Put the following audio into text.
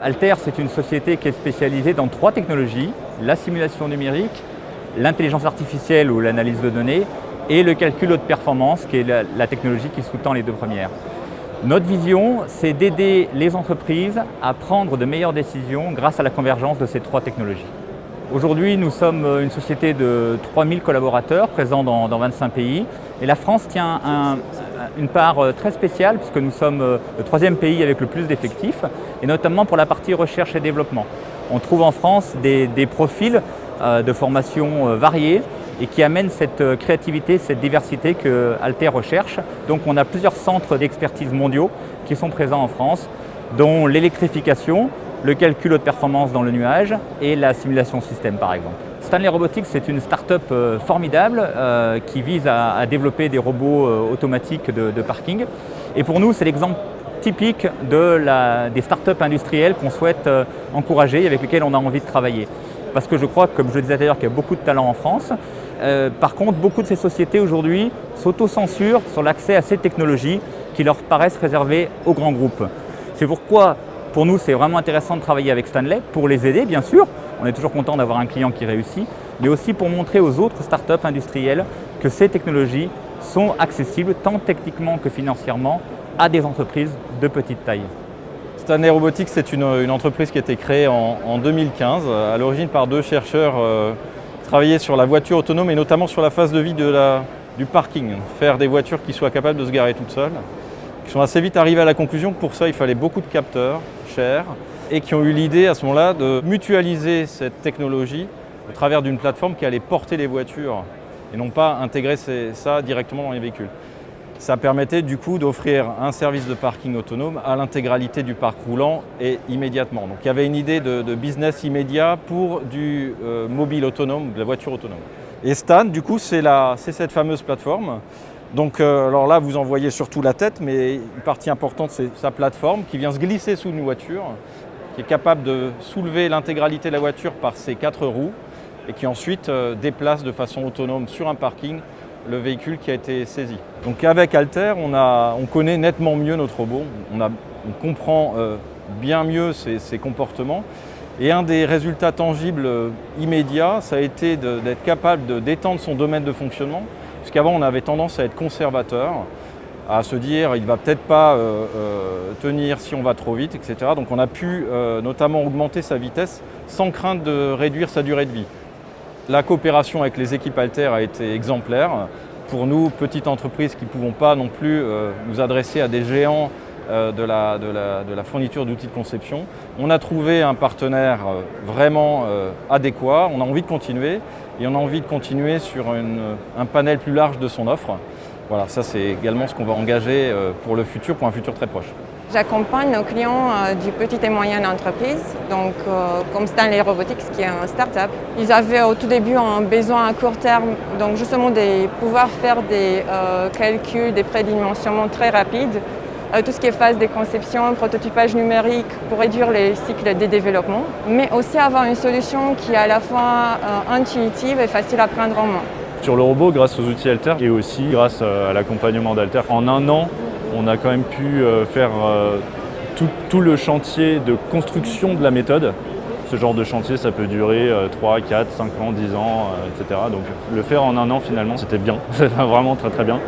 Alter, c'est une société qui est spécialisée dans 3 technologies, la simulation numérique, l'intelligence artificielle ou l'analyse de données et le calcul haute performance, qui est la technologie qui sous-tend les 2 premières. Notre vision, c'est d'aider les entreprises à prendre de meilleures décisions grâce à la convergence de ces 3 technologies. Aujourd'hui, nous sommes une société de 3000 collaborateurs présents dans 25 pays et la France tient une part très spéciale puisque nous sommes le 3e pays avec le plus d'effectifs et notamment pour la partie recherche et développement. On trouve en France des profils de formation variés et qui amènent cette créativité, cette diversité que Alter recherche. Donc on a plusieurs centres d'expertise mondiaux qui sont présents en France, dont l'électrification, le calcul haute performance dans le nuage et la simulation système par exemple. Stanley Robotics, c'est une start-up formidable qui vise à développer des robots automatiques de parking. Et pour nous, c'est l'exemple typique des start-up industrielles qu'on souhaite encourager et avec lesquelles on a envie de travailler. Parce que je crois, comme je le disais d'ailleurs, qu'il y a beaucoup de talent en France. Par contre, beaucoup de ces sociétés aujourd'hui s'autocensurent sur l'accès à ces technologies qui leur paraissent réservées aux grands groupes. C'est pourquoi, pour nous, c'est vraiment intéressant de travailler avec Stanley, pour les aider bien sûr. On est toujours content d'avoir un client qui réussit, mais aussi pour montrer aux autres startups industrielles que ces technologies sont accessibles tant techniquement que financièrement à des entreprises de petite taille. Stanley Robotics, c'est une entreprise qui a été créée en 2015, à l'origine par 2 chercheurs qui travaillaient sur la voiture autonome et notamment sur la phase de vie du parking. Faire des voitures qui soient capables de se garer toutes seules. Qui sont assez vite arrivés à la conclusion que pour ça, il fallait beaucoup de capteurs chers et qui ont eu l'idée à ce moment-là de mutualiser cette technologie au travers d'une plateforme qui allait porter les voitures et non pas intégrer ça directement dans les véhicules. Ça permettait du coup d'offrir un service de parking autonome à l'intégralité du parc roulant et immédiatement. Donc il y avait une idée de business immédiat pour du mobile autonome, de la voiture autonome. Et Stan, du coup, c'est cette fameuse plateforme. Donc alors là, vous en voyez surtout la tête, mais une partie importante, c'est sa plateforme qui vient se glisser sous une voiture, qui est capable de soulever l'intégralité de la voiture par ses 4 roues et qui ensuite déplace de façon autonome sur un parking le véhicule qui a été saisi. Donc avec Alter, on connaît nettement mieux notre robot, on comprend bien mieux ses comportements. Et un des résultats tangibles immédiats, ça a été d'être capable d'étendre son domaine de fonctionnement. Puisqu'avant, on avait tendance à être conservateur, à se dire il ne va peut-être pas tenir si on va trop vite, etc. Donc on a pu notamment augmenter sa vitesse sans crainte de réduire sa durée de vie. La coopération avec les équipes Alter a été exemplaire. Pour nous, petites entreprises qui ne pouvons pas non plus nous adresser à des géants de la fourniture d'outils de conception, on a trouvé un partenaire vraiment adéquat, on a envie de continuer et on a envie de continuer sur un panel plus large de son offre. Voilà, ça c'est également ce qu'on va engager pour le futur, pour un futur très proche. J'accompagne nos clients du petit et moyen entreprise, donc comme Stanley Robotics qui est un start-up. Ils avaient au tout début un besoin à court terme, donc justement de pouvoir faire des calculs, des prédimensionnements très rapides, tout ce qui est phase de conception, prototypage numérique pour réduire les cycles de développement, mais aussi avoir une solution qui est à la fois intuitive et facile à prendre en main. Sur le robot, grâce aux outils Alter et aussi grâce à l'accompagnement d'Alter, en 1 an, on a quand même pu faire tout le chantier de construction de la méthode. Ce genre de chantier, ça peut durer 3, 4, 5 ans, 10 ans, etc. Donc le faire en 1 an, finalement, c'était bien. C'était vraiment très très bien.